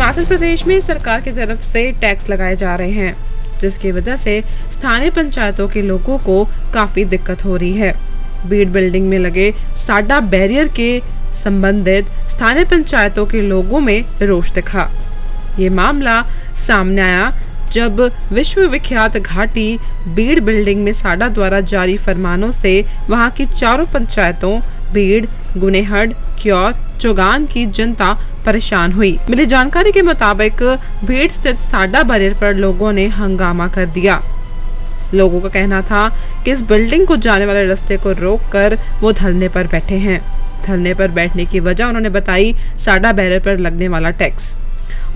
हिमाचल प्रदेश में सरकार की तरफ से टैक्स लगाए जा रहे हैं, जिसकी वजह से स्थानीय पंचायतों के लोगों को काफी दिक्कत हो रही है। बीड़ बिल्डिंग में लगे साडा बैरियर के संबंधित स्थानीय पंचायतों के लोगों में रोष दिखा। ये मामला सामने आया जब विश्व विख्यात घाटी बीड़ बिल्डिंग में साडा द्वारा जारी फरमानों से वहां की चारों पंचायतों बीड़, गुनेहड़, क्योर, चौगान की जनता परेशान हुई। मिली जानकारी के मुताबिक बीड़ स्थित साडा बैरियर पर लोगों ने हंगामा कर दिया। लोगों का कहना था कि इस बिल्डिंग को जाने वाले रास्ते को रोककर वो धरने पर बैठे हैं। धरने पर बैठने की वजह उन्होंने बताई साडा बैरियर पर लगने वाला टैक्स।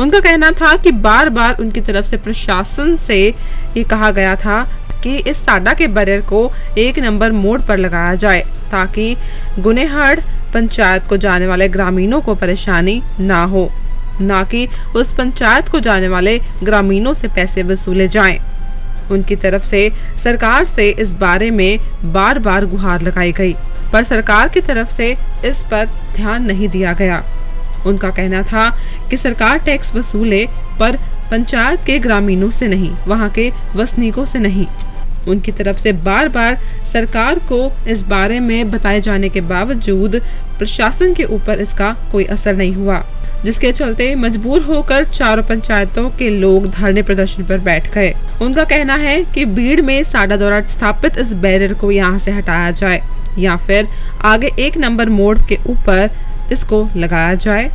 उनका कहना था कि बार बार उनकी तरफ से प्रशासन से ये कहा गया था कि इस साडा के बैरियर को 1 नंबर मोड़ पर लगाया जाए ताकि गुनेहड़ पंचायत को जाने वाले ग्रामीणों को परेशानी ना हो, ना कि उस पंचायत को जाने वाले ग्रामीणों से पैसे वसूले जाएं। उनकी तरफ से सरकार से इस बारे में बार बार गुहार लगाई गई, पर सरकार की तरफ से इस पर ध्यान नहीं दिया गया। उनका कहना था कि सरकार टैक्स वसूले पर पंचायत के ग्रामीणों से नहीं, वहां के वसनीकों से नहीं। उनकी तरफ से बार बार सरकार को इस बारे में बताए जाने के बावजूद प्रशासन के ऊपर इसका कोई असर नहीं हुआ, जिसके चलते मजबूर होकर चारों पंचायतों के लोग धरने प्रदर्शन पर बैठ गए। उनका कहना है कि बीड़ में साडा द्वारा स्थापित इस बैरियर को यहाँ से हटाया जाए या फिर आगे 1 नंबर मोड़ के ऊपर इसको लगाया जाए।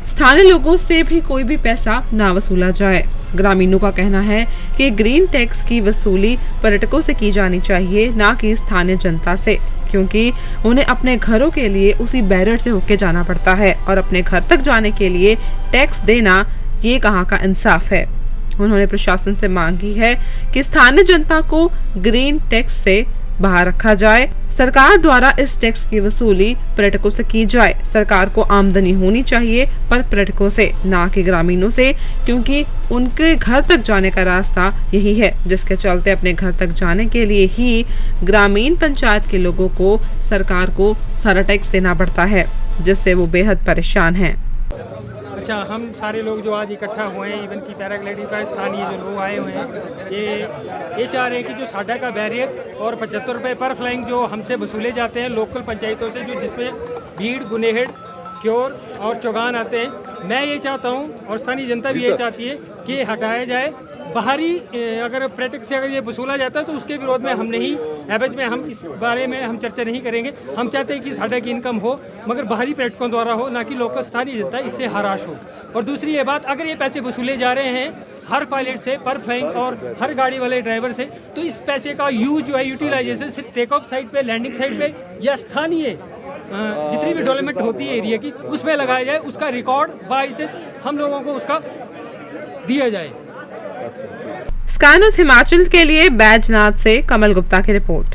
स्थानीय लोगों से भी कोई भी पैसा ना वसूला जाए। ग्रामीणों का कहना है कि ग्रीन टैक्स की वसूली पर्यटकों से की जानी चाहिए, ना कि स्थानीय जनता से, क्योंकि उन्हें अपने घरों के लिए उसी बैरियर से होके जाना पड़ता है और अपने घर तक जाने के लिए टैक्स देना ये कहाँ का इंसाफ है। उन्होंने प्रशासन से मांगी है कि स्थानीय जनता को ग्रीन टैक्स से बाहर रखा जाए। सरकार द्वारा इस टैक्स की वसूली पर्यटकों से की जाए। सरकार को आमदनी होनी चाहिए पर पर्यटकों से, ना कि ग्रामीणों से, क्योंकि उनके घर तक जाने का रास्ता यही है, जिसके चलते अपने घर तक जाने के लिए ही ग्रामीण पंचायत के लोगों को सरकार को सारा टैक्स देना पड़ता है, जिससे वो बेहद परेशान हैं। अच्छा, हम सारे लोग जो आज इकट्ठा हुए हैं, इवन की पैराग्लाइडिंग का स्थानीय जो लोग आए हुए हैं, ये चाह रहे हैं कि जो साडा का बैरियर और 75 रुपये पर फ्लाइंग जो हमसे वसूले जाते हैं लोकल पंचायतों से, जो जिसमें भीड़, गुनेहड़, क्योर और चौगान आते हैं, मैं ये चाहता हूँ और स्थानीय जनता भी ये चाहती है कि ये हटाया जाए। बाहरी अगर पर्यटक से अगर ये वसूला जाता है तो उसके विरोध में हम नहीं, एवज में हम इस बारे में हम चर्चा नहीं करेंगे। हम चाहते हैं कि साडा की इनकम हो मगर बाहरी पर्यटकों द्वारा हो, ना कि लोकल स्थानीय जनता इससे हराश हो। और दूसरी ये बात, अगर ये पैसे वसूले जा रहे हैं हर पायलट से, पर फ्लाइंग और हर गाड़ी वाले ड्राइवर से, तो इस पैसे का यूज जो है, यूटिलाइजेशन सिर्फ टेक ऑफ साइड पे, लैंडिंग साइड पे या स्थानीय जितनी भी डेवलपमेंट होती है एरिया की उसमें लगाया जाए। उसका रिकॉर्ड बाइज हम लोगों को उसका दिया जाए। स्काई न्यूज़ हिमाचल के लिए बैजनाथ से कमल गुप्ता की रिपोर्ट।